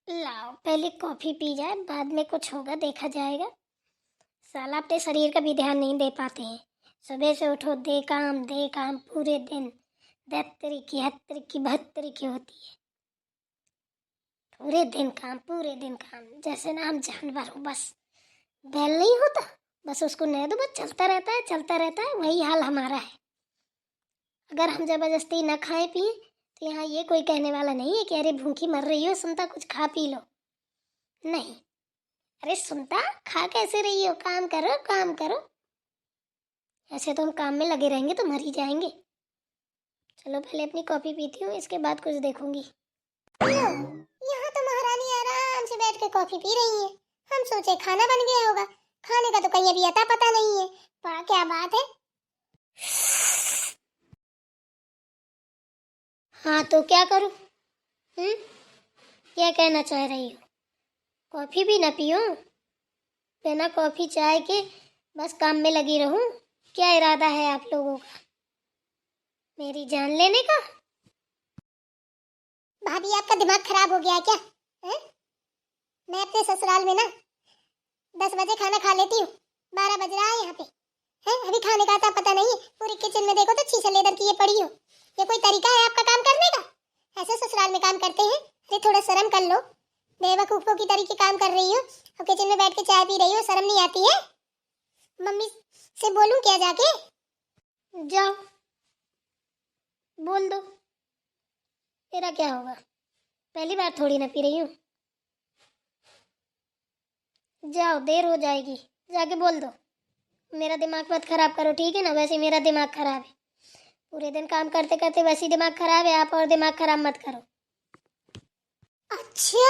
लाओ पहले coffee P जाए, बाद में कुछ होगा देखा जाएगा। साला अपने शरीर का भी ध्यान नहीं दे पाते हैं। सुबह से उठो दे काम पूरे दिन। 73 की 71 की 72 की होती है। पूरे दिन काम जैसे ना हम जानवर हो। बस बैल नहीं होता, बस उसको नहीं दो, बस चलता रहता है। वही हाल हमारा है। अगर हम जबरदस्ती ना खाए पिए तो यहाँ ये कोई कहने वाला नहीं है कि अरे भूखी मर रही हो सुनता, कुछ खा पी लो। नहीं, अरे सुनता खा कैसे रही हो, काम करो। ऐसे तो हम काम में लगे रहेंगे तो मर ही जाएंगे। चलो पहले अपनी कॉफी पीती हूँ, इसके बाद कुछ देखूंगी। यहाँ तो महारानी आराम से बैठ के कॉफी पी रही है। हम सोचे खाना बन गया होगा, खाने का तो कहीं अभी अता पता नहीं है। क्या बात है। हाँ तो क्या करूं? क्या कहना चाह रही हो? कॉफी भी ना पियो, बिना कॉफी चाय के बस काम में लगी रहूं? क्या इरादा है आप लोगों का, मेरी जान लेने का? भाभी आपका दिमाग खराब हो गया है क्या? है? मैं अपने ससुराल में ना 10 बजे खाना खा लेती हूँ, 12 बज रहा है यहाँ पे। है अभी खाने का आता पता नहीं। पूरी किचन में देखो तो शीशा लेदर की ये पड़ी हो। ये कोई तरीका है आपका काम करने का? ऐसे ससुराल में काम करते हैं? अरे थोड़ा शर्म कर लो। बेवकूफों की तरीके काम कर रही हो और किचन में बैठ के चाय पी रही हो, शर्म नहीं आती है? मम्मी से बोलूं क्या जाके? जाओ बोल दो, तेरा क्या होगा? पहली बार थोड़ी ना पी रही हूँ। जाओ देर हो जाएगी, जाके बोल दो। मेरा दिमाग मत खराब करो, ठीक है ना? वैसे मेरा दिमाग खराब है, पूरे दिन काम करते करते वैसे ही दिमाग खराब है। आप और दिमाग खराब मत करो। अच्छा,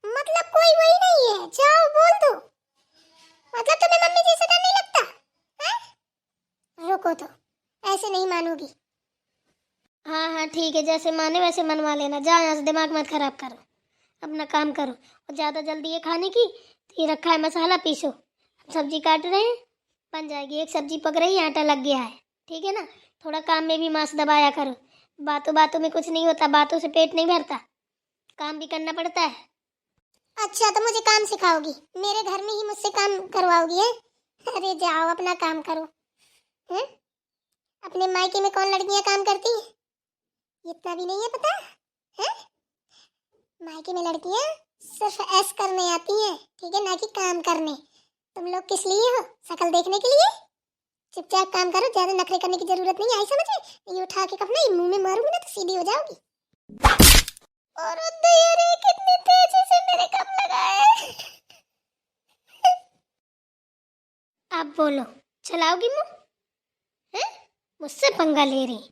मतलब कोई वही नहीं है? जाओ बोल दो। मतलब तुम्हें मम्मी जी से डर नहीं लगता है? रुको तो, ऐसे नहीं मानोगी। हाँ ठीक है, जैसे माने वैसे मनवा लेना। जाओ यहाँ से, दिमाग मत खराब करो, अपना काम करो। और ज़्यादा जल्दी है खाने की तो ये रखा है मसाला, पीसो। सब्जी काट रहे हैं, बन जाएगी। एक सब्जी पक रही है, आटा लग गया है, ठीक है ना? थोड़ा काम में भी मांस दबाया करो। बातों बातों में कुछ नहीं होता, बातों से पेट नहीं भरता, काम भी करना पड़ता है। अच्छा तो मुझे काम सिखाओगी? मेरे घर में ही मुझसे काम करवाओगी है? अरे जाओ अपना काम करो। है? अपने मायके में कौन लड़कियां काम करती हैं? इतना भी नहीं है पता है? मायके में लड़कियां सिर्फ ऐश करने आती हैं, ठीक है ना, कि काम करने। तुम लोग किस लिए हो? शक्ल देखने के लिए? चुपचाप काम करो, ज्यादा नखरे करने की जरूरत नहीं, आई समझ में? ये उठा के कपड़ा मुंह में मारूंगी ना तो सीधी हो जाओगी। और रे कितनी तेजी से मेरे कप लगाए। आप बोलो, चलाओगी मुंह? हैं? मुझसे पंगा ले रही?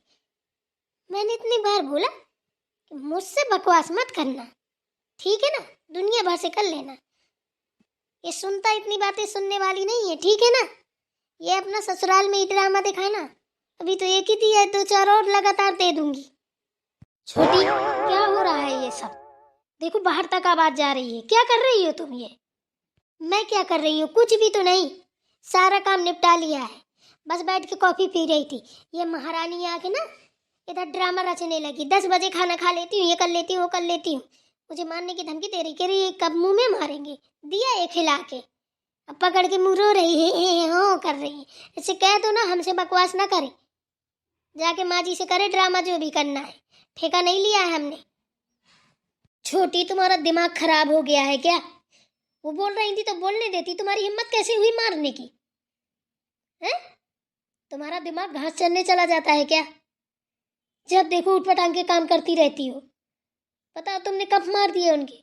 मैंने इतनी बार बोला कि मुझसे बकवास मत करना, ठीक है ना? दुनिया भर से कर लेना। ये सुनता इतनी बातें सुनने वाली नहीं है, ठीक है ना? ये अपना ससुराल में ही ड्रामा दिखाना। अभी तो एक ही दिया है, 2-4 और लगातार दे दूंगी। छोटी, क्या हो रहा है ये सब? देखो बाहर तक आवाज जा रही है। क्या कर रही हो तुम ये? मैं क्या कर रही हूँ? कुछ भी तो नहीं, सारा काम निपटा लिया है। बस बैठ के कॉफी पी रही थी। ये महारानी आके ना इधर ड्रामा रचने लगी। 10 बजे खाना खा लेती हूँ, ये कर लेती हूँ, वो कर लेती हूँ। मुझे मारने की धमकी दे रही, कह रही कब मुंह में मारेंगे। दिया एक हिला के, अब पकड़ के मुंह रो रही है, हाँ कर रही है। इसे कह दो ना हमसे बकवास ना करे, जाके माँ जी से करे ड्रामा जो भी करना है। ठेका नहीं लिया है हमने। छोटी, तुम्हारा दिमाग खराब हो गया है क्या? वो बोल रही थी तो बोलने देती, तुम्हारी हिम्मत कैसे हुई मारने की? है? तुम्हारा दिमाग घास चरने चला जाता है क्या? जब देखो उठपटांग के काम करती रहती हो। पता तुमने कब मार दिए उनके?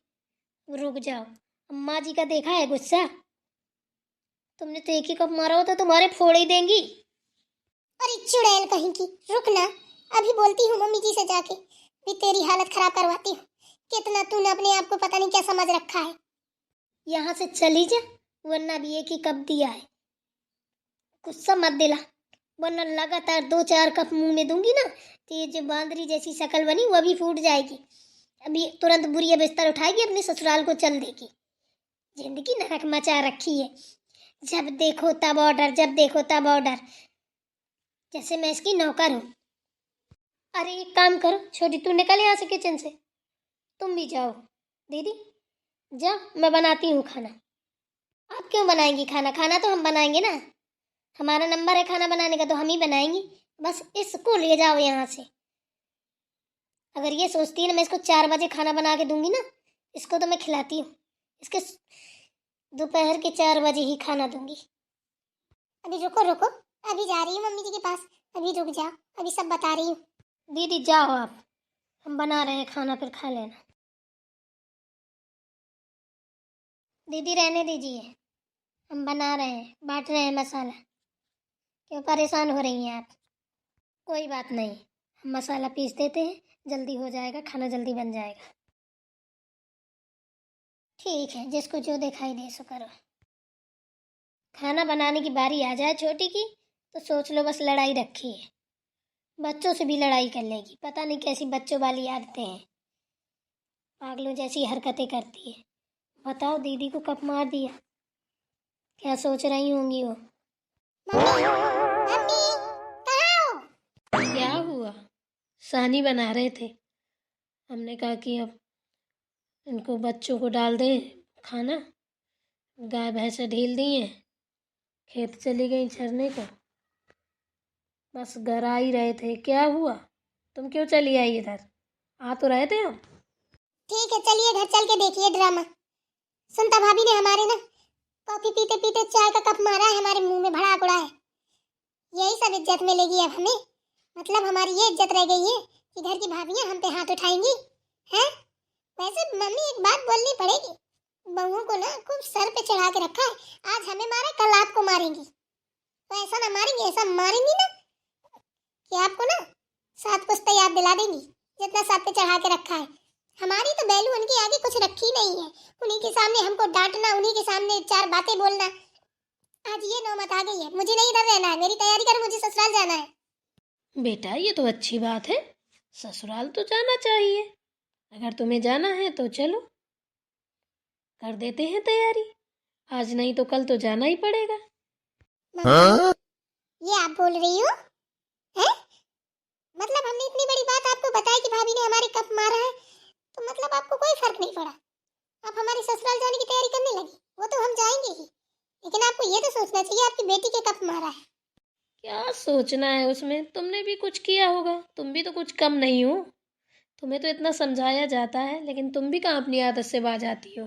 रुक जाओ, अम्मा जी का देखा है गुस्सा? तुमने तो एक ही कप मारा हो तो तुम्हारे फोड़ ही देंगी। अरे चुड़ैल कहीं की, रुक ना, अभी बोलती हूँ मम्मी जी से जाके, भी तेरी हालत खराब करवाती हूँ। कितना तूने अपने आप को पता नहीं क्या समझ रखा है। यहाँ से चली जा, वरना भी एक ही कप दिया है। गुस्सा मत दिला, वरना लगातार 2-4 कप मुंह में दूंगी ना तो ये जो बांदरी जैसी शक्ल बनी वो भी फूट जाएगी। अभी तुरंत बुढ़िया बिस्तर उठाएगी, अपने ससुराल को चल देगी। जिंदगी नरक मचा रखी है, जब देखो तब ऑर्डर, जब देखो तब ऑर्डर, जैसे मैं इसकी नौकर हूँ। अरे एक काम करो छोटी, तू निकल यहाँ से किचन से, तुम भी जाओ। दीदी जाओ, मैं बनाती हूँ खाना। आप क्यों बनाएंगी खाना? खाना तो हम बनाएंगे ना, हमारा नंबर है खाना बनाने का, तो हम ही बनाएंगे। बस इसको ले जाओ यहाँ से। अगर ये सोचती है ना मैं इसको 4 बजे खाना बना के दूंगी ना, इसको तो मैं खिलाती हूँ, इसके दोपहर के 4 बजे ही खाना दूंगी। अभी रुको रुको, अभी जा रही हूँ मम्मी जी के पास, अभी रुक जाओ, अभी सब बता रही हूँ। दीदी जाओ आप, हम बना रहे हैं खाना, फिर खा लेना। दीदी रहने दीजिए, हम बना रहे हैं, बांट रहे हैं मसाला। क्यों परेशान हो रही हैं आप? कोई बात नहीं, हम मसाला पीस देते हैं, जल्दी हो जाएगा, खाना जल्दी बन जाएगा। ठीक है, जिसको जो दिखाई दे सो करो। खाना बनाने की बारी आ जाए छोटी की तो सोच लो बस लड़ाई रखी है, बच्चों से भी लड़ाई कर लेगी। पता नहीं कैसी बच्चों वाली आदतें हैं, पागलों जैसी हरकतें करती है। बताओ दीदी को कब मार दिया, क्या सोच रही होंगी वो। मम्मी, मम्मी, कहाँ हो? क्या हुआ? सानी बना रहे थे, हमने कहा कि अब इनको बच्चों को डाल दें खाना। गाय भैंसे ढील दी हैं, खेत चली गई चरने को, बस घर आ ही रहे थे। क्या हुआ? तुम क्यों चली आई इधर? आ तो रहे थे हम। ठीक है, चलिए घर चल के देखिए ड्रामा। सुनता भाभी ने हमारे ना कॉफी पीते पीते चाय का कप मारा है, हमारे मुंह में भड़ाक उड़ा है। यही सब इज्जत मिलेगी अब हमें? मतलब हमारी ये इज्जत रह गई है कि घर की भाभियां हम पे हाथ उठाएंगी हैं? वैसे मम्मी एक बात बोलनी पड़ेगी, बहुओं को ना खूब सर पे चढ़ा के रखा है। आज हमें मारा, कल आपको मारेंगी। तो ऐसा ना मारेंगे, ऐसा मारेंगी ना कि आपको ना 7 पुश्तें याद दिला देंगी, जितना सर पे चढ़ा के रखा है। हमारी तो बैलू उनके आगे कुछ रखी नहीं है, उन्हीं के सामने हमको डांटना, उन्हीं के सामने 4 बातें बोलना। आज ये नौबत आ गई है, मुझे नहीं इधर रहना है, मेरी तैयारी कर, मुझे ससुराल जाना है। बेटा ये तो अच्छी बात है, ससुराल तो जाना चाहिए। अगर तुम्हें जाना है तो चलो, कर देते हैं तैयारी, आज नहीं तो कल तो जाना ही पड़ेगा। हाँ? ये आप बोल रही हो हैं? मतलब हमने इतनी बड़ी बात आपको बताई कि भाभी ने हमारे कप मारा है, तो मतलब आपको कोई फर्क नहीं पड़ा? आप हमारे ससुराल जाने की तैयारी करने लगी। वो तो हम जाएंगे ही, लेकिन आपको ये तो सोचना चाहिए आपकी बेटी के कप मारा है। क्या सोचना है उसमें? तुमने भी कुछ किया होगा, तुम भी तो कुछ कम नहीं हो। तुम्हें तो इतना समझाया जाता है, लेकिन तुम भी कहाँ अपनी आदत से बाज आती हो।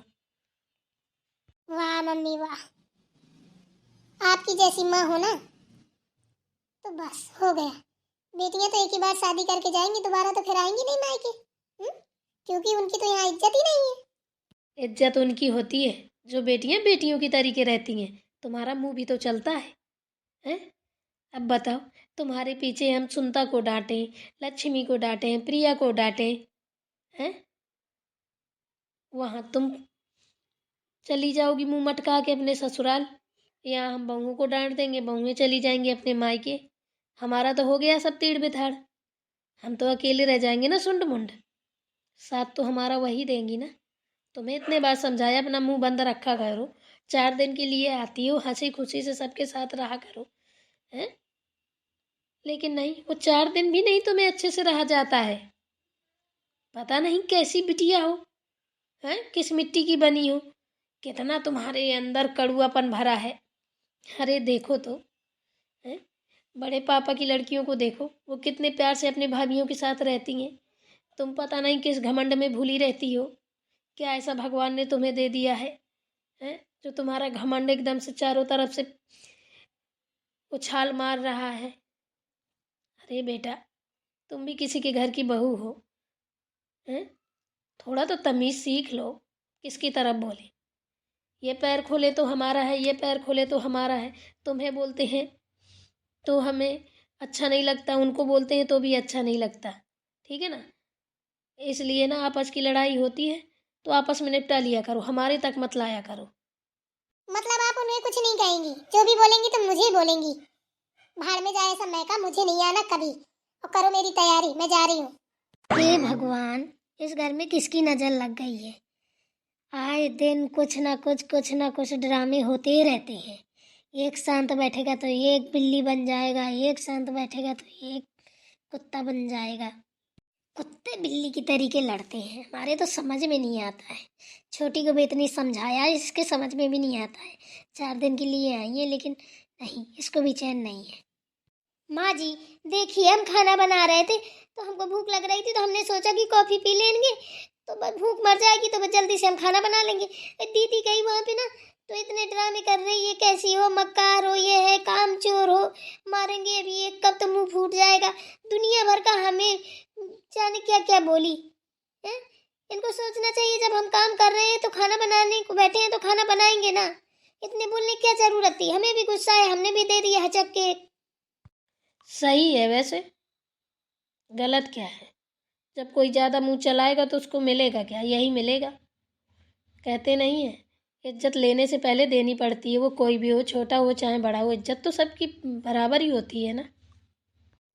वाह मम्मी वाह, आपकी जैसी माँ हो ना तो बस हो गया। बेटियां तो एक ही बार शादी करके जाएंगी, दोबारा तो फिर आएंगी नहीं मायके, क्योंकि उनकी तो यहाँ इज्जत ही नहीं है। इज्जत उनकी होती है जो बेटियां बेटियों की तरीके रहती हैं। तुम्हारा मुंह भी तो चलता है, हैं? अब बताओ, तुम्हारे पीछे हम सुनता को डांटें, लक्ष्मी को डांटें, प्रिया को डांटें, हैं? वहाँ तुम चली जाओगी मुंह मटका के अपने ससुराल, यहाँ हम बहुओं को डांट देंगे, बहुएं चली जाएंगी अपने मायके। हमारा तो हो गया सब तीड़ बिथाड़, हम तो अकेले रह जाएंगे ना सुंड मुंड। साथ तो हमारा वही देंगी ना। तुम्हें इतने बार समझाया अपना मुंह बंद रखा करो, 4 दिन के लिए आती हो, हंसी खुशी से सबके साथ रहा करो, हैं? लेकिन नहीं, वो 4 दिन भी नहीं तुम्हें अच्छे से रहा जाता है। पता नहीं कैसी बिटिया हो, हैं? किस मिट्टी की बनी हो, कितना तुम्हारे अंदर कड़ुआपन भरा है। अरे देखो तो, हैं? बड़े पापा की लड़कियों को देखो, वो कितने प्यार से अपने भाभियों के साथ रहती हैं। तुम पता नहीं किस घमंड में भूली रहती हो। क्या ऐसा भगवान ने तुम्हें दे दिया है, हैं? जो तुम्हारा घमंड एकदम से चारों तरफ से उछाल मार रहा है। अरे बेटा, तुम भी किसी के घर की बहू हो, हैं? थोड़ा तो तमीज़ सीख लो, किसकी तरफ बोले। ये पैर खोले तो हमारा है, ये पैर खोले तो हमारा है। तुम्हें बोलते हैं तो हमें अच्छा नहीं लगता, उनको बोलते हैं तो भी अच्छा नहीं लगता, ठीक है ना? इसलिए ना आपस की लड़ाई होती है तो आपस में निपटा लिया करो, हमारे तक मत लाया करो। मतलब आप उन्हें कुछ नहीं कहेंगी, जो भी बोलेंगी तुम मुझे ही बोलेंगी। भाड़ में जाए ऐसा मैका, मुझे नहीं आना कभी। और करो मेरी तैयारी, मैं जा रही हूँ। हे भगवान, इस घर में किसकी नजर लग गई है? आए दिन कुछ ना कुछ ड्रामे होते ही रहते हैं। एक शांत बैठेगा तो एक बिल्ली बन जाएगा, एक शांत बैठेगा तो एक कुत्ता बन जाएगा। कुत्ते बिल्ली की तरीके लड़ते हैं, हमारे तो समझ में नहीं आता है। छोटी को भी इतनी समझाया, इसके समझ में भी नहीं आता है। 4 दिन के लिए आई है लेकिन नहीं, इसको भी चैन नहीं है। माँ जी देखिए, हम खाना बना रहे थे तो हमको भूख लग रही थी, तो हमने सोचा कि कॉफ़ी पी लेंगे तो बस भूख मर जाएगी, तो बस जल्दी से हम खाना बना लेंगे। दीदी गई वहाँ पे ना, तो इतने ड्रामे कर रही है, कैसी हो, मक्कार हो, ये है, काम चोर हो, मारेंगे अभी एक, कब तो मुंह फूट जाएगा। दुनिया भर का हमें जाने क्या क्या बोली है। इनको सोचना चाहिए, जब हम काम कर रहे हैं तो खाना बनाने को बैठे हैं तो खाना बनाएंगे ना। इतने बोलने की क्या जरूरत थी? हमें भी गुस्सा है, हमने भी दे दिया हचक के। सही है वैसे, गलत क्या है? जब कोई ज़्यादा मुंह चलाएगा तो उसको मिलेगा क्या? यही मिलेगा। कहते नहीं है, इज्जत लेने से पहले देनी पड़ती है, वो कोई भी हो, छोटा हो चाहे बड़ा हो, इज्जत तो सबकी बराबर ही होती है ना।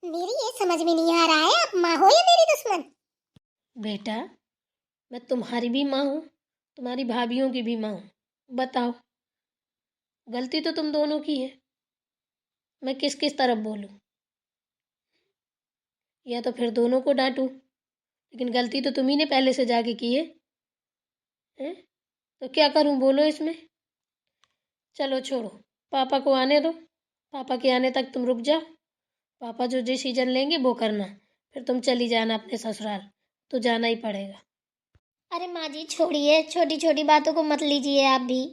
मेरी ये समझ में नहीं आ रहा है, आप माँ हो या मेरी दुश्मन? बेटा, मैं तुम्हारी भी माँ हूँ, तुम्हारी भाभीियों की भी माँ हूँ। बताओ, गलती तो तुम दोनों की है। मैं किस किस तरफ बोलूँ? या तो फिर दोनों को डांटूं? लेकिन गलती तो तुम ही ने पहले से जाके की है, हैं? तो क्या करूं बोलो इसमें? चलो छोड़ो, पापा को आने दो। पापा के आने तक तुम रुक जाओ। पापा जो डिसीजन लेंगे वो करना, फिर तुम चली जाना अपने ससुराल। तो जाना ही पड़ेगा। अरे माँ जी छोड़िए, छोटी छोटी बातों को मत लीजिए आप भी।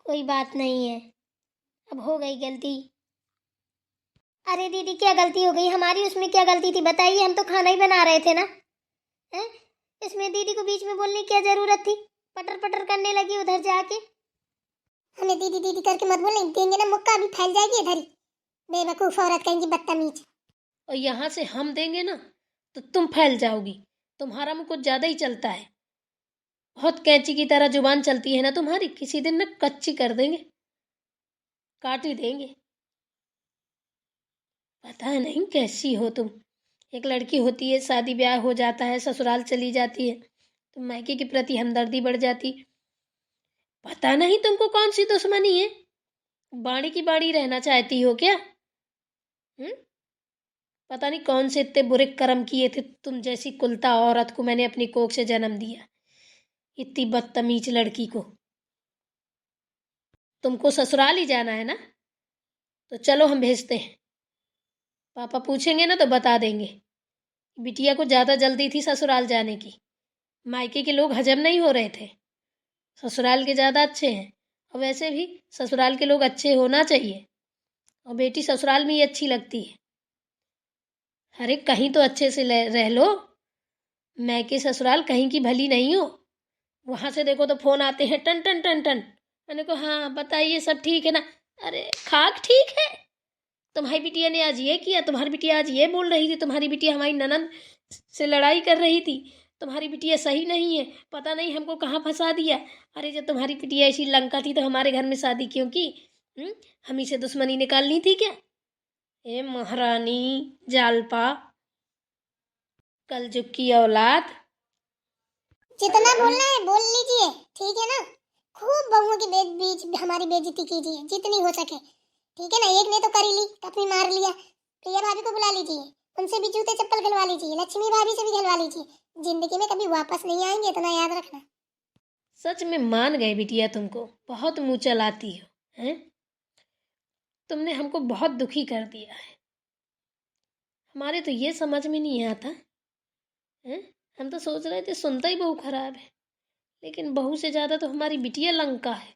कोई बात नहीं है, अब हो गई गलती। अरे दीदी क्या गलती हो गई हमारी? उसमें क्या गलती थी बताइए? हम तो खाना ही बना रहे थे ना। हैं? इसमें दीदी को बीच में बोलने की क्या जरूरत थी? पटर पटर करने लगी उधर जाके। हमें दीदी दीदी करके मत बोलने देंगे ना, मुक्का भी फैल जाएगी इधर ही। बेवकूफ औरत कहेंगी, बदतमीज। और यहाँ से हम देंगे ना तो तुम फैल जाओगी। तुम्हारा मुँह कुछ ज़्यादा ही चलता है। बहुत कैंची की तरह जुबान चलती है ना तुम्हारी। किसी दिन ना कच्ची कर देंगे, काट ही देंगे। पता नहीं कैसी हो तुम। एक लड़की होती है, शादी ब्याह हो जाता है, ससुराल चली जाती है तो मायके के प्रति हमदर्दी बढ़ जाती। पता नहीं तुमको कौन सी दुश्मनी है। बाड़ी की बाड़ी रहना चाहती हो क्या? पता नहीं कौन से इतने बुरे कर्म किए थे, तुम जैसी कुलता औरत को मैंने अपनी कोख से जन्म दिया। इतनी बदतमीज लड़की को। तुमको ससुराल ही जाना है ना, तो चलो हम भेजते हैं। पापा पूछेंगे ना तो बता देंगे। बिटिया को ज़्यादा जल्दी थी ससुराल जाने की। मायके के लोग हजम नहीं हो रहे थे। ससुराल के ज़्यादा अच्छे हैं, और वैसे भी ससुराल के लोग अच्छे होना चाहिए। और बेटी ससुराल में ही अच्छी लगती है। अरे कहीं तो अच्छे से रह लो। मैके ससुराल कहीं की भली नहीं हो। वहाँ से देखो तो फ़ोन आते हैं टन टन टन टन। मैंने कहा हाँ बताइए सब ठीक है ना? अरे खाक ठीक है। तुम्हारी बिटिया ने आज ये किया, तुम्हारी बिटिया आज ये बोल रही थी, तुम्हारी बिटिया हमारी ननद से लड़ाई कर रही थी, तुम्हारी बिटिया सही नहीं है, पता नहीं हमको कहाँ फंसा दिया। अरे जब तुम्हारी बिटिया ऐसी लंका थी तो हमारे घर में शादी क्यों की? हम ही से दुश्मनी निकालनी थी क्या? ए महारानी जालपा, कलजुग की औलाद। जितना बोलना है बोल लीजिए, ठीक है ना? खूब बहुओं के बीच हमारी बेइज्जती कीजिए जितनी हो सके, ठीक है ना? एक ने तो कर ही ली, टपी मार लिया। प्रिया भाभी को बुला लीजिए, उनसे भी जूते चप्पल खिलवा लीजिए, लक्ष्मी भाभी से भी खिलवा लीजिए। जिंदगी में कभी वापस नहीं आएंगे, इतना याद रखना। सच में मान गए बिटिया, तुमको बहुत मुंह चलाती हो, हैं? तुमने हमको बहुत दुखी कर दिया है। हमारे तो ये समझ में नहीं आता, हैं? हम तो सोच रहे थे सुनता ही बहू खराब है, लेकिन बहू से ज़्यादा तो हमारी बिटिया लंका है।